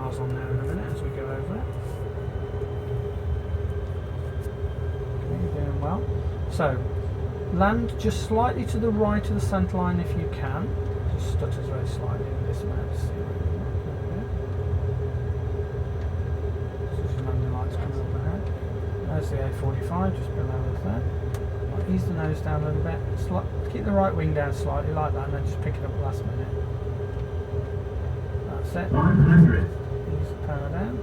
cars on there in a minute as we go over it. Okay, you're doing well. So, land just slightly to the right of the centre line if you can. Just stutters very slightly in this amount to see where you're at. Landing lights coming up ahead. There's the A45 just below us there. Right, ease the nose down a little bit. Keep the right wing down slightly like that, and then just pick it up last minute. That's it. 100. Ease the power down.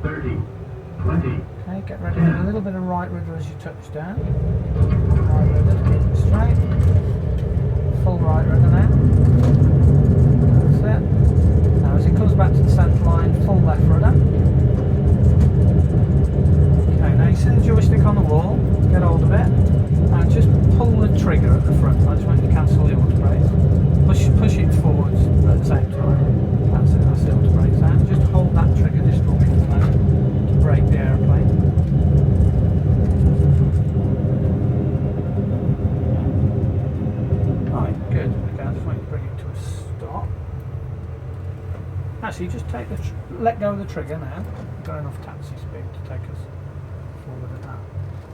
30. 20. Okay, get ready with a little bit of right rudder as you touch down. Right rudder to keep it straight. Full right rudder now. That's it. Now as it comes back to the centre line, full left rudder. Okay, now you see the joystick on the wall, get hold of it, and just pull the trigger at the front. I just want you to cancel the auto brakes. Push it forwards at the same time. That's it, that's the auto brakes out. Just hold that trigger just for me to brake the aeroplane. Right, good. Okay, I just want you to bring it to a stop. Actually, just take let go of the trigger now. We've got enough taxi speed to take us forward at that.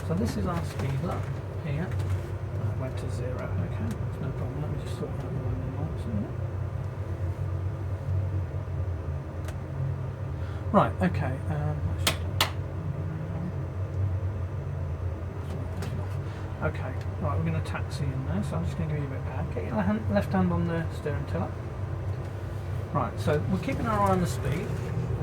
So this is our speed up here. That went to 0. Okay, that's no problem. Let me just sort out the landing lights a minute. Right, okay. Okay, right, we're going to taxi in there, so I'm just going to give you a bit of power. Get your left hand on the steering tiller. Right, so we're keeping our eye on the speed.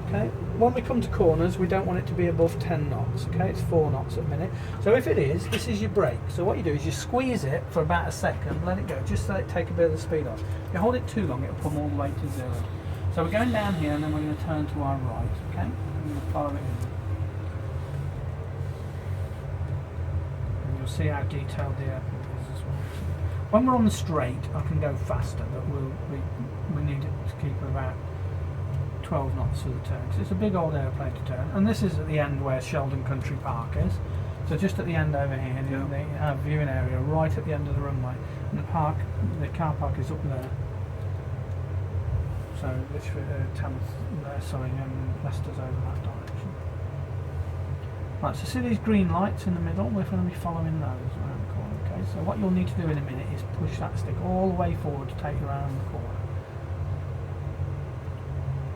Okay, when we come to corners, we don't want it to be above 10 knots. Okay, it's 4 knots at a minute. So if it is, this is your brake. So what you do is you squeeze it for about a second, let it go, just so it take a bit of the speed off. If you hold it too long, it'll come all the way to 0. So we're going down here, and then we're going to turn to our right. Okay, I'm going to follow it in. See how detailed the airport is as well. When we're on the straight, I can go faster, but we need it to keep about 12 knots for the turn, because it's a big old airplane to turn. And this is at the end where Sheldon Country Park is. So just at the end over here, they have viewing area right at the end of the runway, and the car park is up there. So literally Leicester's over that direction. Right, so see these green lights in the middle? We're going to be following those around the corner. Okay, so what you'll need to do in a minute is push that stick all the way forward to take you around the corner.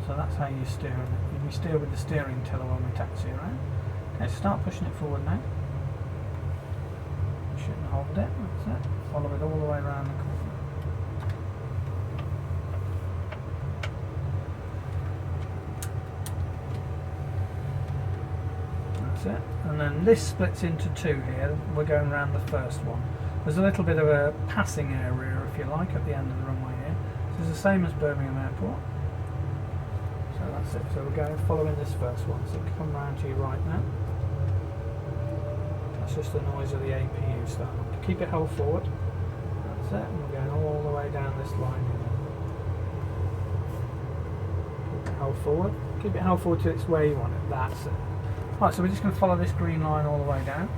So that's how you steer it. We steer with the steering tiller when we taxi around. Okay, so start pushing it forward now. Push it and hold it, that's it. Follow it all the way around the corner. It. And then this splits into 2 here. We're going around the first one. There's a little bit of a passing area, if you like, at the end of the runway here. So it's the same as Birmingham Airport. So that's it. So we're going following this first one. So come round to your right now. That's just the noise of the APU starting up. Keep it held forward. That's it. And we're going all the way down this line here. Keep it held forward. Keep it held forward till it's where you want it. That's it. Right, so we're just going to follow this green line all the way down.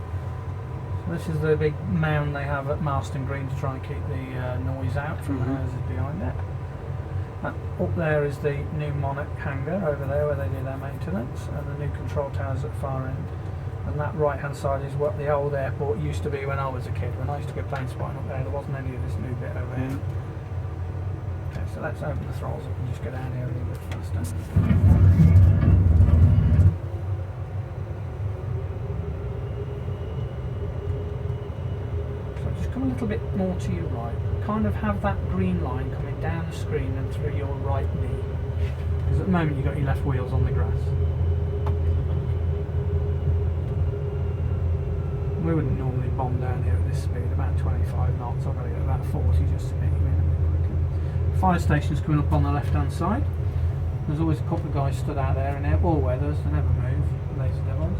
So this is the big mound they have at Marston Green to try and keep the noise out from the houses behind it. Up there is the new Monarch hangar over there where they do their maintenance, and the new control towers at the far end. And that right hand side is what the old airport used to be when I was a kid. When I used to go plane spotting up there wasn't any of this new bit over here. Okay, so let's open the throttles up and just go down here a little bit faster. Come a little bit more to your right. Kind of have that green line coming down the screen and through your right knee. Because at the moment you've got your left wheels on the grass. We wouldn't normally bomb down here at this speed, about 25 knots. I've got to get about 40 just to get you in a bit quicker. Fire station's coming up on the left hand side. There's always a couple of guys stood out there in all weathers, they never move, lazy devils.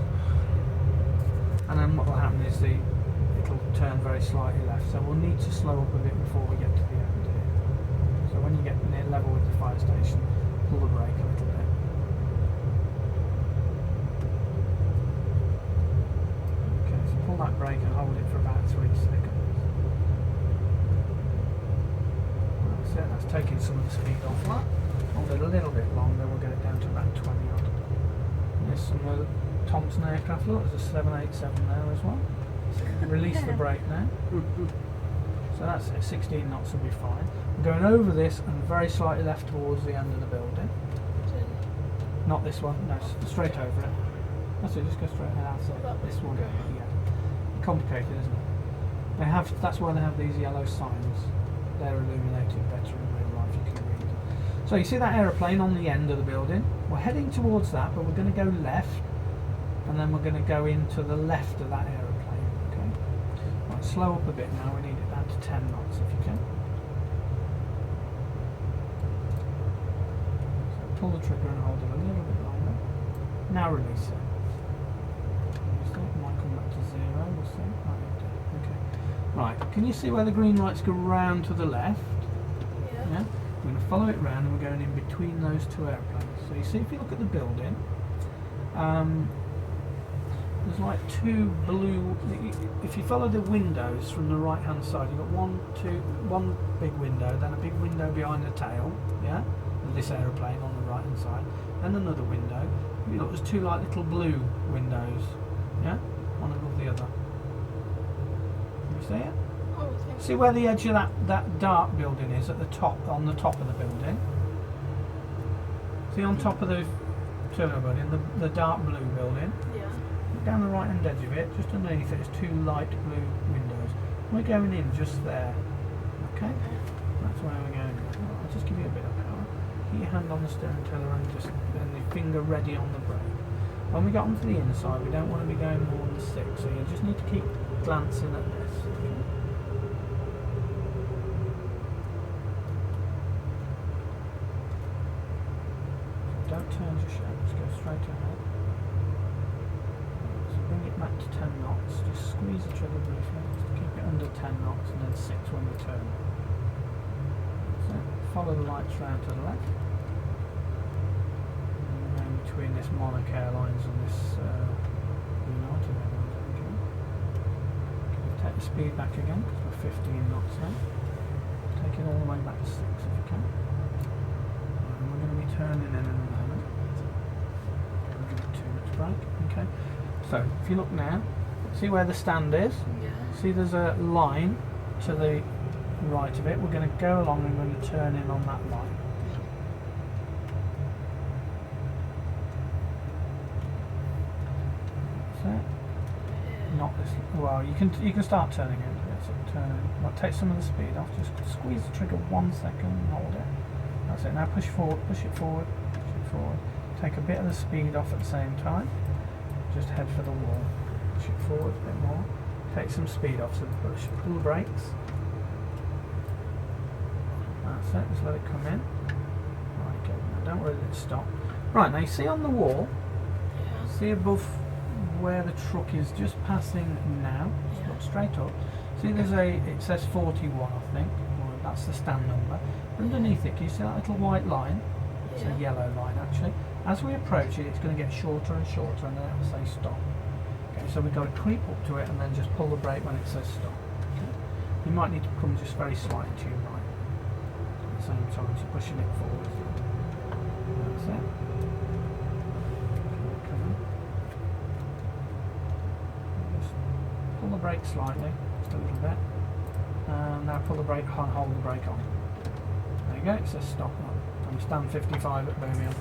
And then what will happen is it'll turn very slightly left, so we'll need to slow up a bit before we get to the end here. So when you get near level with the fire station, pull the brake a little bit. Okay, so pull that brake and hold it for about 3 seconds. That's it, taking some of the speed off that. Hold it a little bit longer, we'll get it down to about 20 odd. And there's some Thompson aircraft, look, there's a 787 there as well. Release the brake now. So that's it, 16 knots will be fine. We're going over this and very slightly left towards the end of the building. Not this one, no, straight over it. That's it, just go straight ahead. This one, yeah. Complicated, isn't it? That's why they have these yellow signs. They're illuminated better in real life, you can read them. So you see that aeroplane on the end of the building? We're heading towards that, but we're going to go left, and then we're going to go into the left of that aeroplane, okay? Right, slow up a bit now, we need it down to 10 knots if you can. So pull the trigger and hold it a little bit longer. Now release it. It might come back to 0, we'll see. Okay. Right, can you see where the green lights go round to the left? Yeah. We're going to follow it round and we're going in between those two airplanes. So you see, if you look at the building, there's like two blue. If you follow the windows from the right hand side, you've got one big window, then a big window behind the tail, yeah, of this aeroplane on the right hand side, then another window. You look, there's two like little blue windows, yeah, one above the other. Can you see it? See where the edge of that dark building is at the top, on the top of the building? See on top of the terminal building, the dark blue building? Yeah. Look down the right hand edge of it, just underneath it is two light blue windows. We're going in just there. Okay? That's where we're going. I'll just give you a bit of power. Keep your hand on the steering tiller and just and the finger ready on the brake. When we get onto the inside, we don't want to be going more than 6, so you just need to keep glancing at this. Okay? Don't turn just yet, just go straight ahead. So bring it back to 10 knots, just squeeze the trigger briefly, just keep it under 10 knots and then 6 when we turn. So follow the lights round to the left. And we're going between this Monarch Airlines and this United Airlines. Okay. Take the speed back again, because we're 15 knots now. Take it all the way back to 6 if you can. And we're going to be turning in a moment. Give it 2 minutes break. Okay. So if you look now, see where the stand is? Yeah. See there's a line to the right of it. We're going to go along and we're going to turn in on that line. That's it. Not this. Well, you can start turning in. Yes, turn in. Well, take some of the speed off. Just squeeze the trigger 1 second and hold it. That's it. Now push forward. Push it forward. Push it forward. Take a bit of the speed off at the same time. Just head for the wall. Push it forward a bit more. Take some speed off. So push. Pull the brakes. That's it. Just let it come in. Right. Go. Now don't worry that it stopped. Right. Now you see on the wall. Yeah. See above where the truck is just passing now. Just Yeah. look straight up. See there's it says 41 I think. Well, that's the stand number. Underneath it, can you see that little white line? It's a yellow line actually. As we approach it, it's going to get shorter and shorter and then it will say stop. Okay, so we've got to creep up to it and then just pull the brake when it says stop. Okay. You might need to come just very slightly to your right. At the same time, so pushing it forward. That's it. Come on. Just pull the brake slightly, just a little bit. And now pull the brake on, hold the brake on. There you go, it says stop. And stand 55 at Birmingham.